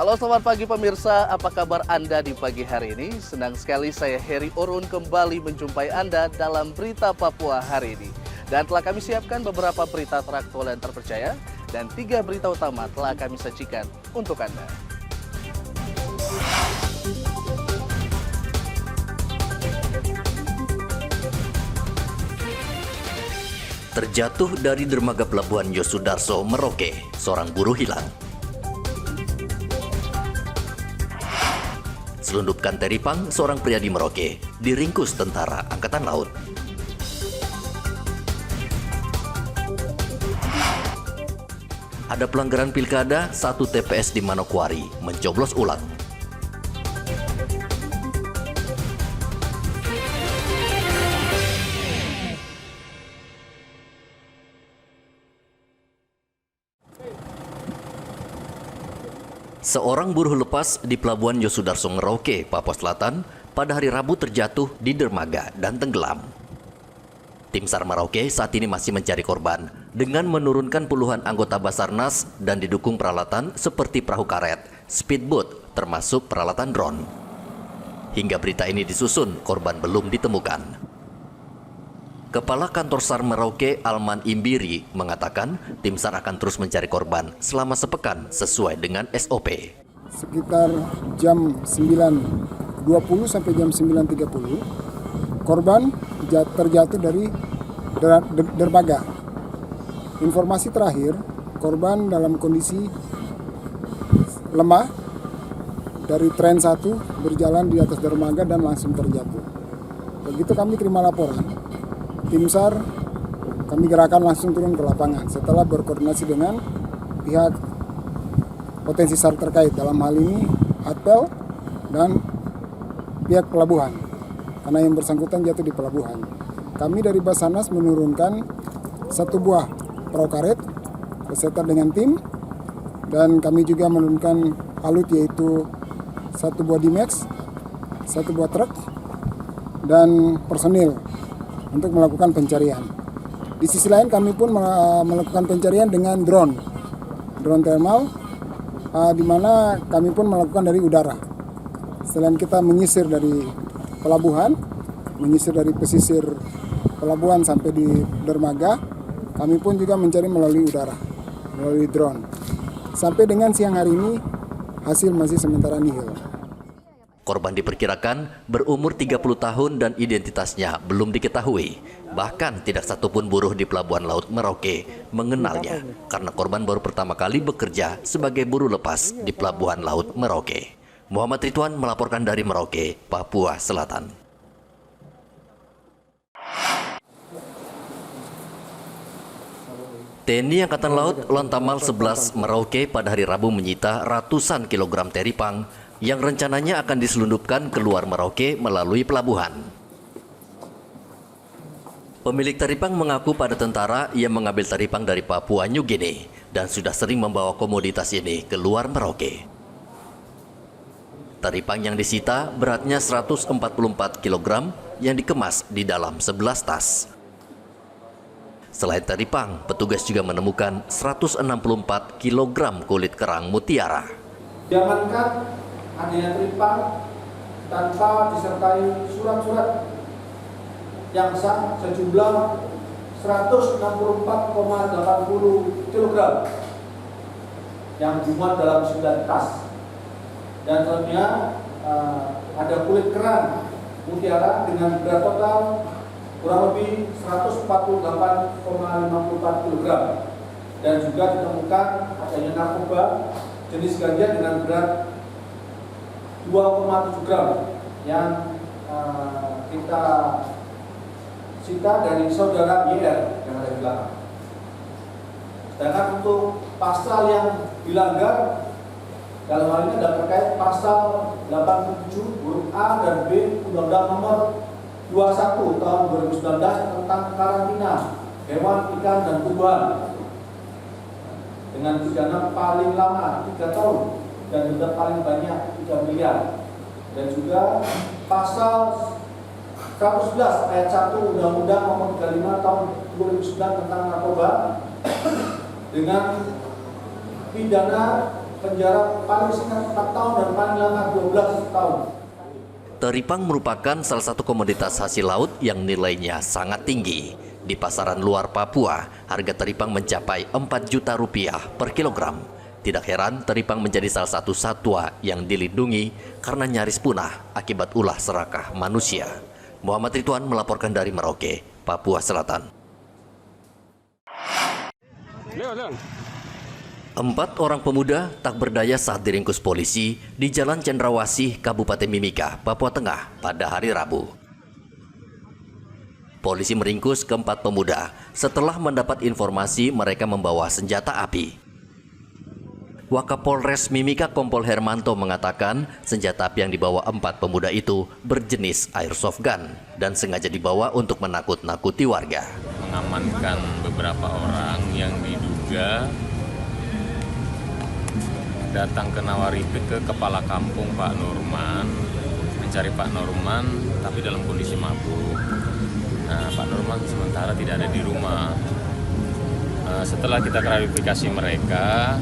Halo selamat pagi pemirsa, apa kabar Anda di pagi hari ini? Senang sekali saya Heri Orun kembali menjumpai Anda dalam Berita Papua hari ini. Dan telah kami siapkan beberapa berita teraktual dan terpercaya, dan 3 berita utama telah kami sajikan untuk Anda. Terjatuh dari dermaga pelabuhan Yosudarso, Merauke, seorang buruh hilang. Selundupkan teripang, seorang pria di Merauke diringkus tentara Angkatan Laut. Ada pelanggaran pilkada, 1 TPS di Manokwari mencoblos ulang. Seorang buruh lepas di Pelabuhan Yosudarso, Merauke, Papua Selatan pada hari Rabu terjatuh di dermaga dan tenggelam. Tim SAR Merauke saat ini masih mencari korban dengan menurunkan puluhan anggota Basarnas dan didukung peralatan seperti perahu karet, speedboat, termasuk peralatan drone. Hingga berita ini disusun, korban belum ditemukan. Kepala Kantor SAR Merauke, Alman Imbiri, mengatakan tim SAR akan terus mencari korban selama sepekan sesuai dengan SOP. Sekitar jam 9.20 sampai jam 9.30, korban terjatuh dari dermaga. Informasi terakhir, korban dalam kondisi lemah dari tren 1 berjalan di atas dermaga dan langsung terjatuh. Begitu kami terima laporan, tim SAR kami gerakan langsung turun ke lapangan setelah berkoordinasi dengan pihak potensi SAR terkait, dalam hal ini ATPEL dan pihak pelabuhan, karena yang bersangkutan jatuh di pelabuhan. Kami dari Basarnas menurunkan 1 buah perahu karet beserta dengan tim, dan kami juga menurunkan alut yaitu 1 buah D-Max, 1 buah truk, dan personil untuk melakukan pencarian. Di sisi lain kami pun melakukan pencarian dengan drone thermal, di mana kami pun melakukan dari udara. Selain kita menyisir dari pelabuhan, menyisir dari pesisir pelabuhan sampai di dermaga, kami pun juga mencari melalui udara, melalui drone. Sampai dengan siang hari ini hasil masih sementara nihil. Korban diperkirakan berumur 30 tahun dan identitasnya belum diketahui. Bahkan tidak satupun buruh di Pelabuhan Laut Merauke mengenalnya karena korban baru pertama kali bekerja sebagai buruh lepas di Pelabuhan Laut Merauke. Muhammad Ridwan melaporkan dari Merauke, Papua Selatan. TNI Angkatan Laut Lantamal 11 Merauke pada hari Rabu menyita ratusan kilogram teripang yang rencananya akan diselundupkan keluar Merauke melalui pelabuhan. Pemilik teripang mengaku pada tentara ia mengambil teripang dari Papua New Guinea dan sudah sering membawa komoditas ini keluar Merauke. Teripang yang disita beratnya 144 kg yang dikemas di dalam 11 tas. Selain teripang, petugas juga menemukan 164 kg kulit kerang mutiara. Diamankan adanya teripang tanpa disertai surat-surat yang sah sejumlah 164,80 kg yang dimuat dalam 9 tas, dan dalamnya ada kulit kerang mutiara dengan berat total kurang lebih 148,54 kg, dan juga ditemukan adanya narkoba jenis ganja dengan berat 2,7 gram yang kita sita dari saudara YR yang ada di belakang. Sedangkan untuk pasal yang dilanggar dalam hal ini adalah terkait pasal 87 huruf A dan B Undang-Undang Nomor 21 tahun 2019 tentang karantina hewan, ikan, dan tumbuhan dengan pidana paling lama 3 tahun dan denda paling banyak 3 miliar, dan juga pasal 111 ayat 1 Undang-Undang Nomor 35 tahun 2009 tentang narkoba dengan pidana penjara paling singkat 4 tahun dan paling lama 12 tahun. Teripang merupakan salah satu komoditas hasil laut yang nilainya sangat tinggi. Di pasaran luar Papua, harga teripang mencapai 4 juta rupiah per kilogram. Tidak heran teripang menjadi salah satu satwa yang dilindungi karena nyaris punah akibat ulah serakah manusia. Muhammad Ridwan melaporkan dari Merauke, Papua Selatan. 4 orang pemuda tak berdaya saat diringkus polisi di Jalan Cendrawasih, Kabupaten Mimika, Papua Tengah pada hari Rabu. Polisi meringkus keempat pemuda setelah mendapat informasi mereka membawa senjata api. Wakapolres Mimika Kompol Hermanto mengatakan senjata api yang dibawa 4 pemuda itu berjenis airsoft gun dan sengaja dibawa untuk menakut-nakuti warga. Mengamankan beberapa orang yang diduga datang ke Nawaripik ke kepala kampung Pak Nurman, mencari Pak Nurman tapi dalam kondisi mabuk. Nah, Pak Nurman sementara tidak ada di rumah. Setelah kita klarifikasi mereka,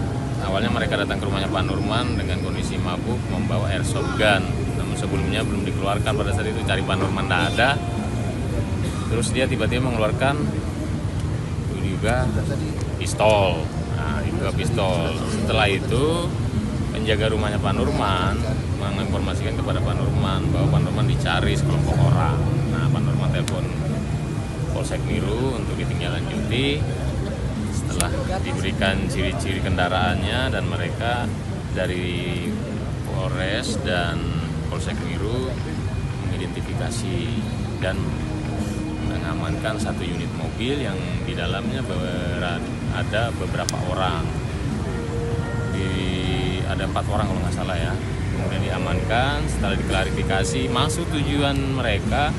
awalnya mereka datang ke rumahnya Pak Nurman dengan kondisi mabuk membawa airsoft gun. Namun sebelumnya belum dikeluarkan, pada saat itu cari Pak Nurman tidak ada. Terus dia tiba-tiba mengeluarkan juga pistol. Nah, itu pistol. Setelah itu penjaga rumahnya Pak Nurman menginformasikan kepada Pak Nurman bahwa Pak Nurman dicari sekelompok orang. Nah, Pak Nurman telepon Polsek Miru untuk ditindaklanjuti. Setelah diberikan ciri-ciri kendaraannya dan mereka dari Polres dan Polsek Miru mengidentifikasi dan mengamankan 1 unit mobil yang di dalamnya ada beberapa orang. Ada 4 orang kalau nggak salah ya. Kemudian diamankan, setelah diklarifikasi, maksud tujuan mereka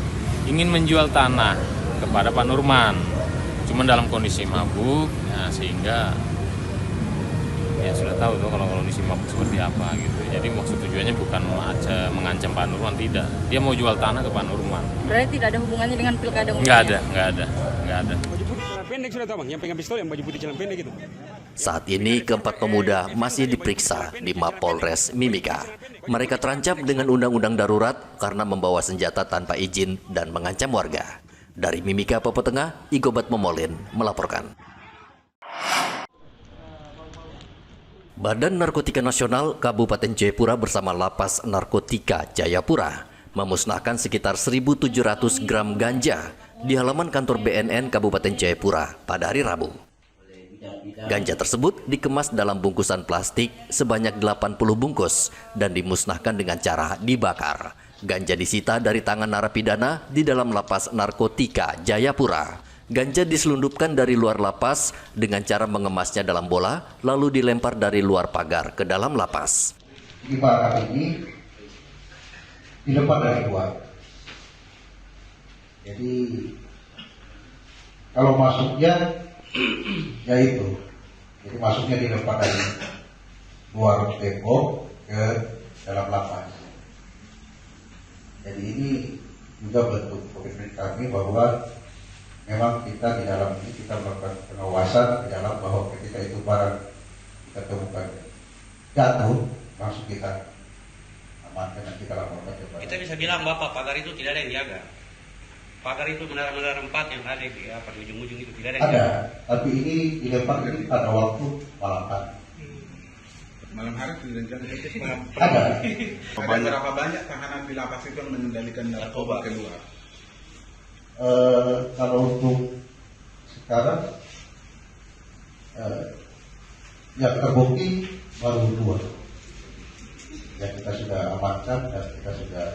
ingin menjual tanah kepada Pak Nurman. Cuman dalam kondisi mabuk, ya, sehingga ya sudah tahu tuh kalau kondisi mabuk seperti apa gitu. Jadi maksud tujuannya bukan mengancam Pak Nurman, tidak. Dia mau jual tanah ke Pak Nurman. Berarti tidak ada hubungannya dengan pilkada? Nggak ada. Baju putih celana pendek sudah tahu bang, yang pegang pistol yang baju putih celana pendek gitu. Saat ini keempat pemuda masih diperiksa di Mapolres Mimika. Mereka terancam dengan undang-undang darurat karena membawa senjata tanpa izin dan mengancam warga. Dari Mimika, Papua Tengah, Igobat Momolin melaporkan. Badan Narkotika Nasional Kabupaten Jayapura bersama Lapas Narkotika Jayapura memusnahkan sekitar 1.700 gram ganja di halaman kantor BNN Kabupaten Jayapura pada hari Rabu. Ganja tersebut dikemas dalam bungkusan plastik sebanyak 80 bungkus dan dimusnahkan dengan cara dibakar. Ganja disita dari tangan narapidana di dalam Lapas Narkotika Jayapura. Ganja diselundupkan dari luar lapas dengan cara mengemasnya dalam bola lalu dilempar dari luar pagar ke dalam lapas. Dibakar ini dilempar dari luar. Jadi kalau masuknya ya itu, jadi masuknya dilempar dari luar tembok ke dalam lapas. Jadi ini juga bentuk komitmen kami bahwa memang kita di dalam ini kita melakukan pengawasan di dalam bahwa ketika itu barang kita temukan jatuh langsung kita amankan dan kita laporkan kepada. Kita bisa bilang Bapak pagar itu tidak ada yang jaga. Pagar itu menara-menara 4 yang ada di ujung-ujung itu tidak ada yang jaga. Tapi ini dilempar ini pada waktu malam hari. Malam hari tidak jaga. Ada. Berapa banyak tahanan di lapas itu yang mengendalikan narkoba keluar? Kalau untuk sekarang yang terbukti baru 2 yang kita sudah amankan dan kita sudah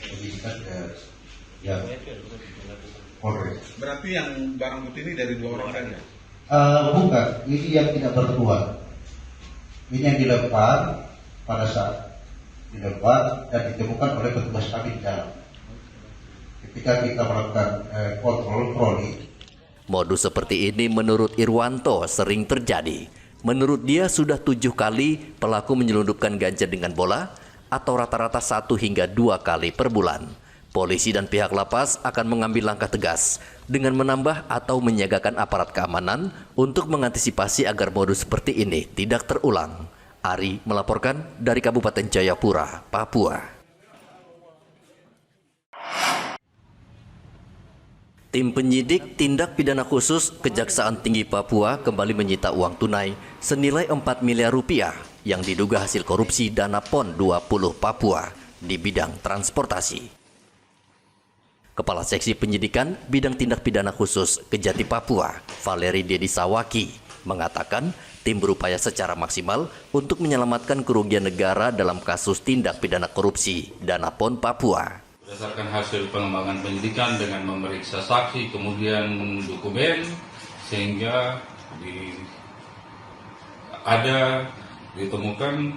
mengirimkan ke yang Polres. Berarti yang barang bukti ini dari 2 orang saja? Bukan, ini yang tidak bertuan. Ini yang dilempar pada saat dilempar dan ditemukan oleh petugas kami di dalam. Ketika kita melakukan kontrol troli. Modus seperti ini menurut Irwanto sering terjadi. Menurut dia sudah 7 kali pelaku menyelundupkan ganja dengan bola atau rata-rata 1 hingga 2 kali per bulan. Polisi dan pihak lapas akan mengambil langkah tegas dengan menambah atau menyiagakan aparat keamanan untuk mengantisipasi agar modus seperti ini tidak terulang. Ari melaporkan dari Kabupaten Jayapura, Papua. Tim penyidik tindak pidana khusus Kejaksaan Tinggi Papua kembali menyita uang tunai senilai 4 miliar rupiah yang diduga hasil korupsi dana PON 20 Papua di bidang transportasi. Kepala Seksi Penyidikan Bidang Tindak Pidana Khusus Kejati Papua, Valeri Dedi Sawaki, mengatakan tim berupaya secara maksimal untuk menyelamatkan kerugian negara dalam kasus tindak pidana korupsi dana PON Papua. Berdasarkan hasil pengembangan penyidikan dengan memeriksa saksi kemudian dokumen sehingga ditemukan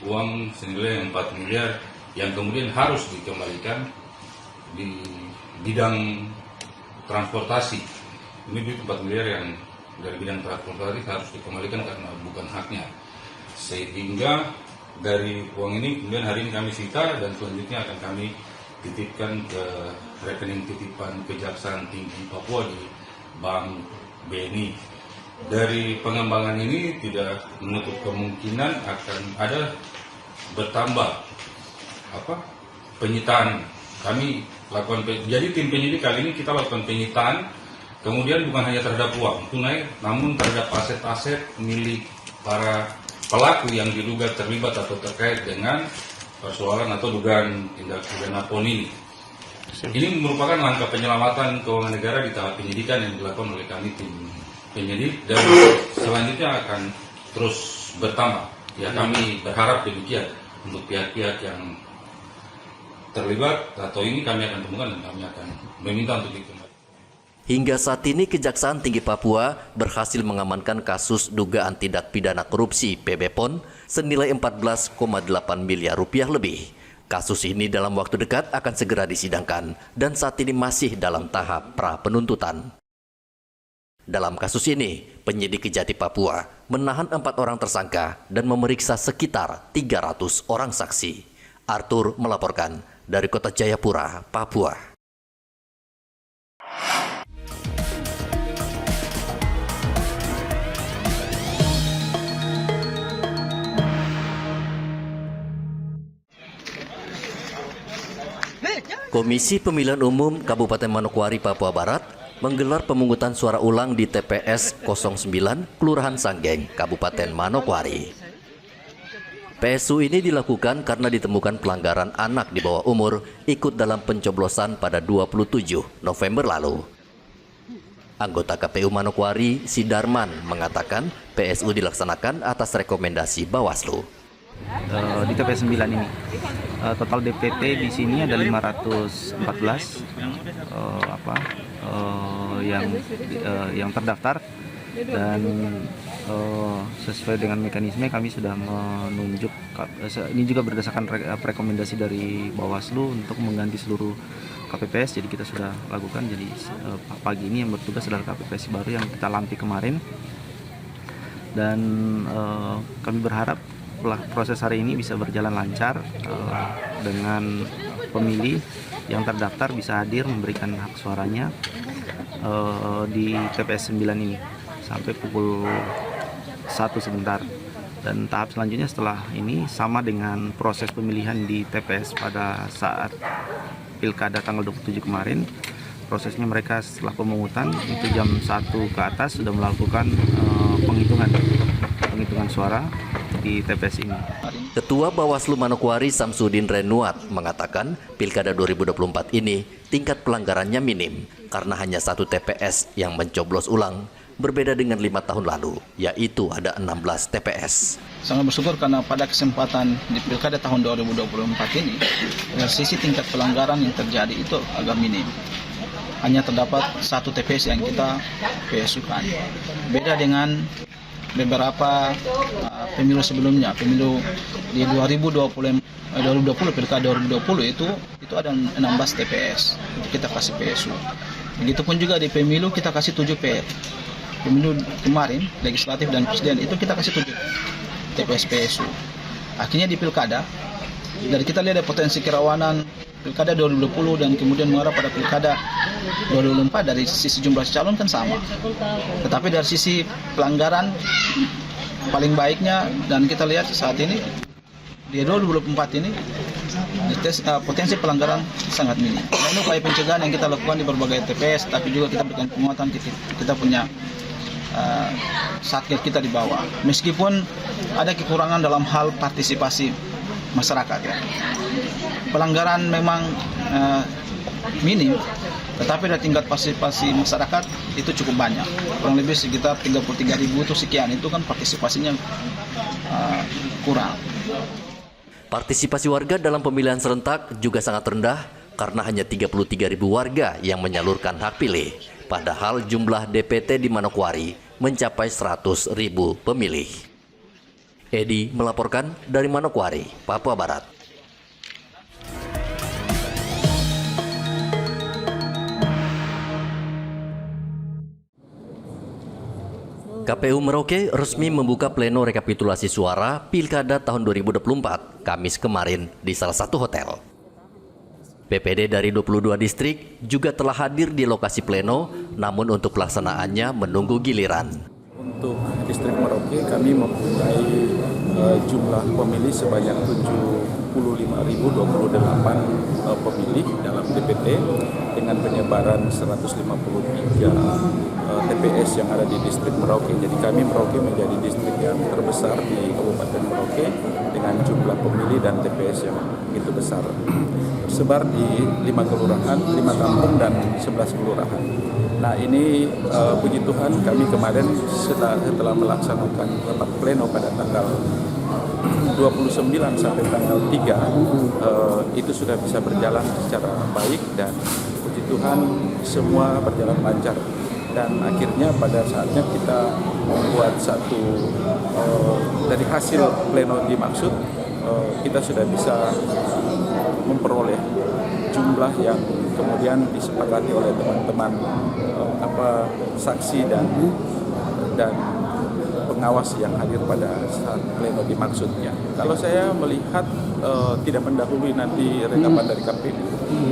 uang senilai 4 miliar yang kemudian harus dikembalikan di bidang transportasi. Ini 4 miliar yang dari bidang transportasi harus dikembalikan karena bukan haknya. Sehingga dari uang ini kemudian hari ini kami sita dan selanjutnya akan kami titipkan ke rekening titipan Kejaksaan Tinggi Papua di Bank BNI. Dari pengembangan ini tidak menutup kemungkinan akan ada bertambah penyitaan. Kami lakukan jadi tim penyidik kali ini kita lakukan penyitaan, kemudian bukan hanya terhadap uang tunai, namun terhadap aset-aset milik para pelaku yang diduga terlibat atau terkait dengan persoalan atau dugaan tindak pidana PON ini. Ini merupakan langkah penyelamatan keuangan negara di tahap penyidikan yang dilakukan oleh kami tim penyidik dan selanjutnya akan terus bertambah. Ya, kami berharap demikian untuk pihak-pihak yang terlibat atau ini kami akan temukan dan kami akan meminta untuk dikembalikan. Hingga saat ini Kejaksaan Tinggi Papua berhasil mengamankan kasus dugaan tindak pidana korupsi PB PON senilai 14,8 miliar rupiah lebih. Kasus ini dalam waktu dekat akan segera disidangkan dan saat ini masih dalam tahap pra penuntutan. Dalam kasus ini, penyidik Kejati Papua menahan 4 orang tersangka dan memeriksa sekitar 300 orang saksi. Arthur melaporkan dari Kota Jayapura, Papua. Komisi Pemilihan Umum Kabupaten Manokwari, Papua Barat menggelar pemungutan suara ulang di TPS 09 Kelurahan Sanggeng, Kabupaten Manokwari. PSU ini dilakukan karena ditemukan pelanggaran anak di bawah umur ikut dalam pencoblosan pada 27 November lalu. Anggota KPU Manokwari, Sidarman, mengatakan PSU dilaksanakan atas rekomendasi Bawaslu. Di TPS 9 ini total DPT di sini ada 514 yang terdaftar dan sesuai dengan mekanisme kami sudah menunjuk, ini juga berdasarkan rekomendasi dari Bawaslu untuk mengganti seluruh KPPS, jadi kita sudah lakukan. Jadi pagi ini yang bertugas adalah KPPS baru yang kita lantik kemarin dan kami berharap proses hari ini bisa berjalan lancar dengan pemilih yang terdaftar bisa hadir memberikan hak suaranya di TPS 9 ini sampai pukul 1 sebentar. Dan tahap selanjutnya setelah ini sama dengan proses pemilihan di TPS pada saat Pilkada tanggal 27 kemarin. Prosesnya mereka setelah pemungutan itu jam 1 ke atas sudah melakukan penghitungan suara di TPS ini. Ketua Bawaslu Manokwari Samsudin Renuat mengatakan Pilkada 2024 ini tingkat pelanggarannya minim karena hanya 1 TPS yang mencoblos ulang, berbeda dengan 5 tahun lalu, yaitu ada 16 TPS. Sangat bersyukur karena pada kesempatan di Pilkada tahun 2024 ini, dari sisi tingkat pelanggaran yang terjadi itu agak minim. Hanya terdapat 1 TPS yang kita PSU-kan. Beda dengan beberapa pemilu sebelumnya, pemilu di 2020 Pilkada 2020 itu ada 16 TPS itu kita kasih PSU. Begitupun juga di pemilu kita kasih 7 pemilu kemarin legislatif dan presiden itu kita kasih 7 TPS PSU. Akhirnya di Pilkada dari kita lihat ada potensi kerawanan pilkada 2020 dan kemudian mengarah pada pilkada 2024 dari sisi jumlah calon kan sama. Tetapi dari sisi pelanggaran paling baiknya dan kita lihat saat ini di 2024 ini potensi pelanggaran sangat minim. Nah, ini upaya pencegahan yang kita lakukan di berbagai TPS, tapi juga kita berikan penguatan, kita punya satgas kita di bawah. Meskipun ada kekurangan dalam hal partisipasi masyarakat, ya. Pelanggaran memang minim, tetapi dari tingkat partisipasi masyarakat itu cukup banyak. Kurang lebih sekitar 33.000 itu sekian, itu kan partisipasinya kurang. Partisipasi warga dalam pemilihan serentak juga sangat rendah karena hanya 33.000 warga yang menyalurkan hak pilih. Padahal jumlah DPT di Manokwari mencapai 100.000 pemilih. Edi melaporkan dari Manokwari, Papua Barat. KPU Merauke resmi membuka pleno rekapitulasi suara Pilkada tahun 2024 Kamis kemarin di salah satu hotel. PPD dari 22 distrik juga telah hadir di lokasi pleno, namun untuk pelaksanaannya menunggu giliran. Untuk distrik Merauke kami mempunyai jumlah pemilih sebanyak 75.028 pemilih dalam DPT dengan penyebaran 153 TPS yang ada di distrik Merauke. Jadi kami Merauke menjadi distrik yang terbesar di Kabupaten Merauke dengan jumlah pemilih dan TPS yang begitu besar. Tersebar di 5 kelurahan, 5 kampung dan 11 kelurahan. Nah ini puji Tuhan kami kemarin setelah melaksanakan rapat pleno pada tanggal 29 sampai tanggal 3 itu sudah bisa berjalan secara baik dan puji Tuhan semua berjalan lancar. Dan akhirnya pada saatnya kita membuat satu dari hasil pleno dimaksud kita sudah bisa memperoleh jumlah yang kemudian disepakati oleh teman-teman saksi dan pengawas yang hadir pada saat pleno dimaksudnya. Kalau saya melihat tidak mendahului nanti rekaman dari KPU.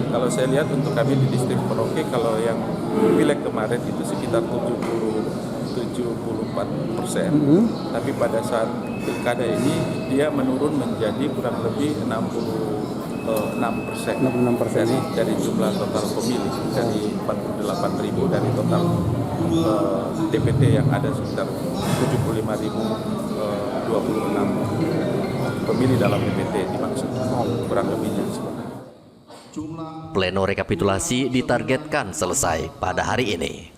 Kalau saya lihat untuk kami di distrik Merauke, kalau yang pileg kemarin itu sekitar 74%, tapi pada saat pilkada ini dia menurun menjadi kurang lebih 66% dari jumlah total pemilih, dari 48.000 dari total DPT yang ada sekitar 75.026 pemilih dalam DPT dimaksud, kurang lebihnya sebenarnya. Pleno rekapitulasi ditargetkan selesai pada hari ini.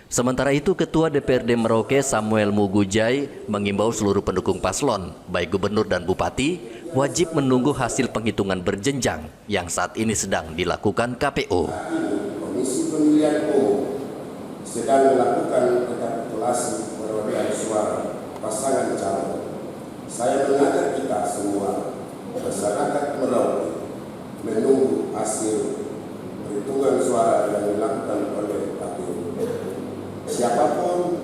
Sementara itu, Ketua DPRD Merauke Samuel Mugujai mengimbau seluruh pendukung paslon, baik gubernur dan bupati, wajib menunggu hasil penghitungan berjenjang yang saat ini sedang dilakukan KPU. Komisi Pemilihan Umum sedang melakukan rekapitulasi perolehan suara pasangan calon. Saya mengajak kita semua, masyarakat Merauke, menunggu hasil perhitungan suara yang dilakukan oleh KPU. Siapapun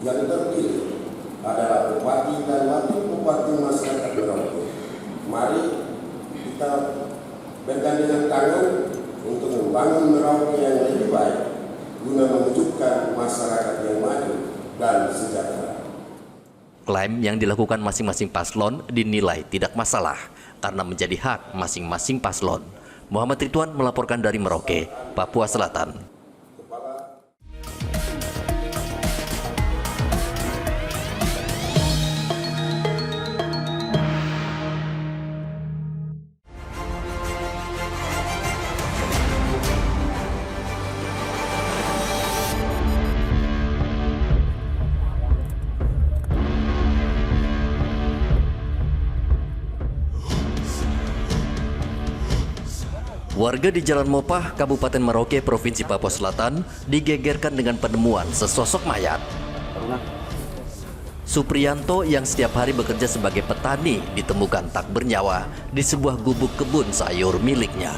yang terpilih adalah bupati dan wakil bupati masyarakat Merauke. Mari kita bergandengan tangan untuk membangun Merauke yang lebih baik guna mewujudkan masyarakat yang maju dan sejahtera. Klaim yang dilakukan masing-masing paslon dinilai tidak masalah karena menjadi hak masing-masing paslon. Muhammad Ridwan melaporkan dari Merauke, Papua Selatan. Warga di Jalan Mopah, Kabupaten Merauke, Provinsi Papua Selatan, digegerkan dengan penemuan sesosok mayat. Supriyanto yang setiap hari bekerja sebagai petani ditemukan tak bernyawa di sebuah gubuk kebun sayur miliknya.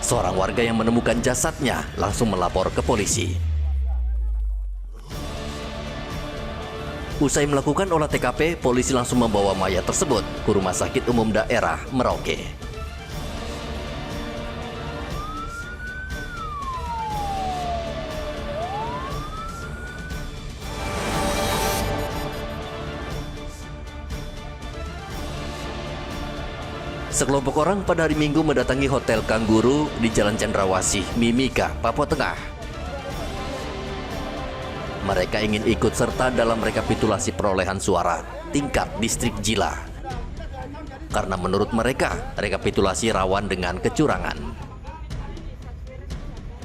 Seorang warga yang menemukan jasadnya langsung melapor ke polisi. Usai melakukan olah TKP, polisi langsung membawa mayat tersebut ke Rumah Sakit Umum Daerah Merauke. Sekelompok orang pada hari Minggu mendatangi Hotel Kangguru di Jalan Cendrawasih, Mimika, Papua Tengah. Mereka ingin ikut serta dalam rekapitulasi perolehan suara tingkat distrik Jila. Karena menurut mereka, rekapitulasi rawan dengan kecurangan.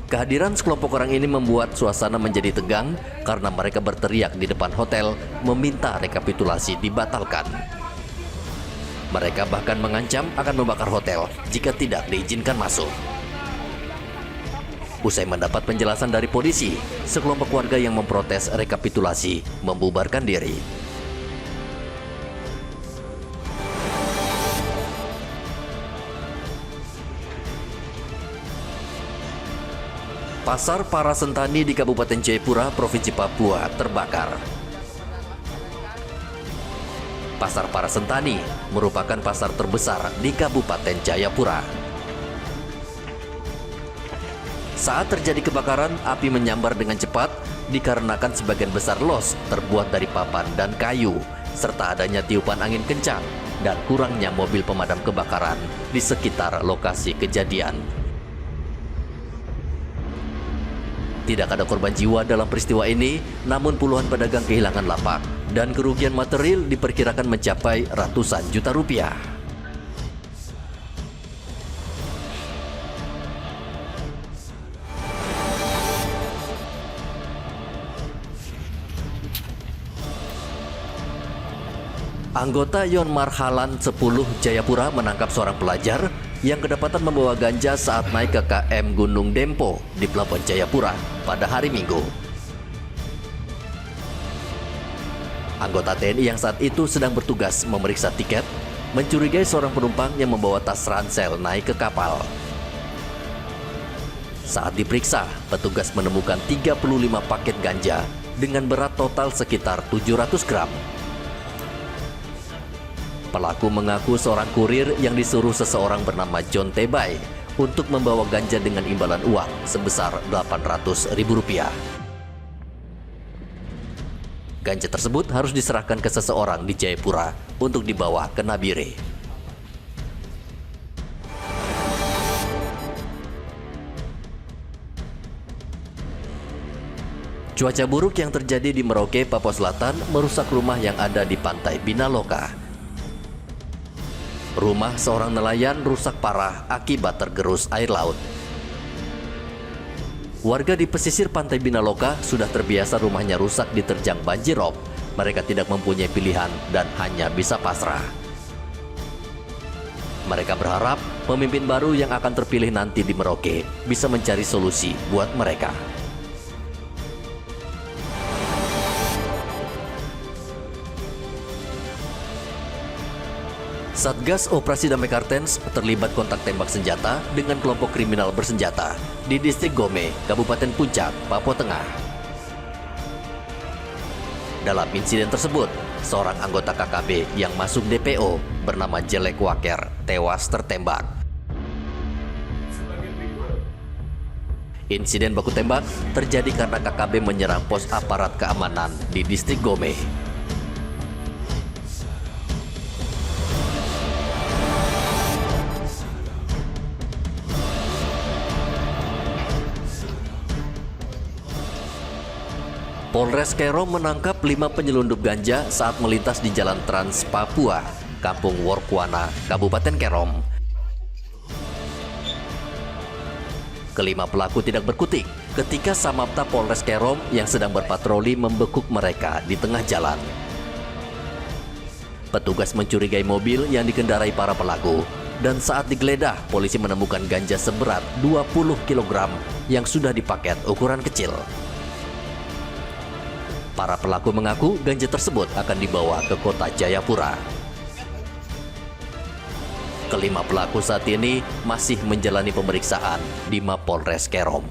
Kehadiran sekelompok orang ini membuat suasana menjadi tegang karena mereka berteriak di depan hotel meminta rekapitulasi dibatalkan. Mereka bahkan mengancam akan membakar hotel jika tidak diizinkan masuk. Usai mendapat penjelasan dari polisi, sekelompok warga yang memprotes rekapitulasi membubarkan diri. Pasar Parasentani di Kabupaten Jayapura, Provinsi Papua terbakar. Pasar Parasentani merupakan pasar terbesar di Kabupaten Jayapura. Saat terjadi kebakaran, api menyambar dengan cepat dikarenakan sebagian besar los terbuat dari papan dan kayu, serta adanya tiupan angin kencang dan kurangnya mobil pemadam kebakaran di sekitar lokasi kejadian. Tidak ada korban jiwa dalam peristiwa ini, namun puluhan pedagang kehilangan lapak dan kerugian material diperkirakan mencapai ratusan juta rupiah. Anggota Yon Marhalan 10 Jayapura menangkap seorang pelajar yang kedapatan membawa ganja saat naik ke KM Gunung Dempo di Pelabuhan Jayapura pada hari Minggu. Anggota TNI yang saat itu sedang bertugas memeriksa tiket mencurigai seorang penumpang yang membawa tas ransel naik ke kapal. Saat diperiksa, petugas menemukan 35 paket ganja dengan berat total sekitar 700 gram. Pelaku mengaku seorang kurir yang disuruh seseorang bernama John Tebay untuk membawa ganja dengan imbalan uang sebesar Rp800.000. Ganja tersebut harus diserahkan ke seseorang di Jayapura untuk dibawa ke Nabire. Cuaca buruk yang terjadi di Merauke, Papua Selatan merusak rumah yang ada di pantai Binaloka. Rumah seorang nelayan rusak parah akibat tergerus air laut. Warga di pesisir pantai Binaloka sudah terbiasa rumahnya rusak diterjang banjir rob. Mereka tidak mempunyai pilihan dan hanya bisa pasrah. Mereka berharap pemimpin baru yang akan terpilih nanti di Merauke bisa mencari solusi buat mereka. Satgas Operasi Damai Kartens terlibat kontak tembak senjata dengan kelompok kriminal bersenjata di distrik Gome, Kabupaten Puncak, Papua Tengah. Dalam insiden tersebut, seorang anggota KKB yang masuk DPO bernama Jelek Waker tewas tertembak. Insiden baku tembak terjadi karena KKB menyerang pos aparat keamanan di distrik Gome. Polres Kerom menangkap 5 penyelundup ganja saat melintas di Jalan Trans Papua, Kampung Workwana, Kabupaten Kerom. Kelima pelaku tidak berkutik ketika Samapta Polres Kerom yang sedang berpatroli membekuk mereka di tengah jalan. Petugas mencurigai mobil yang dikendarai para pelaku, dan saat digeledah, polisi menemukan ganja seberat 20 kg yang sudah dipaket ukuran kecil. Para pelaku mengaku ganja tersebut akan dibawa ke kota Jayapura. Kelima pelaku saat ini masih menjalani pemeriksaan di Mapolres Kerom.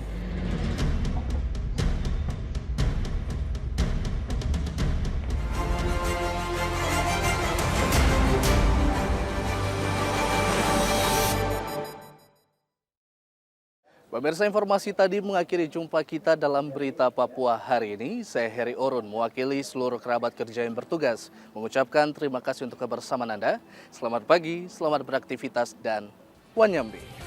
Pemirsa, informasi tadi mengakhiri jumpa kita dalam Berita Papua hari ini. Saya Heri Orun, mewakili seluruh kerabat kerja yang bertugas, mengucapkan terima kasih untuk kebersamaan Anda. Selamat pagi, selamat beraktivitas, dan Wanyambe.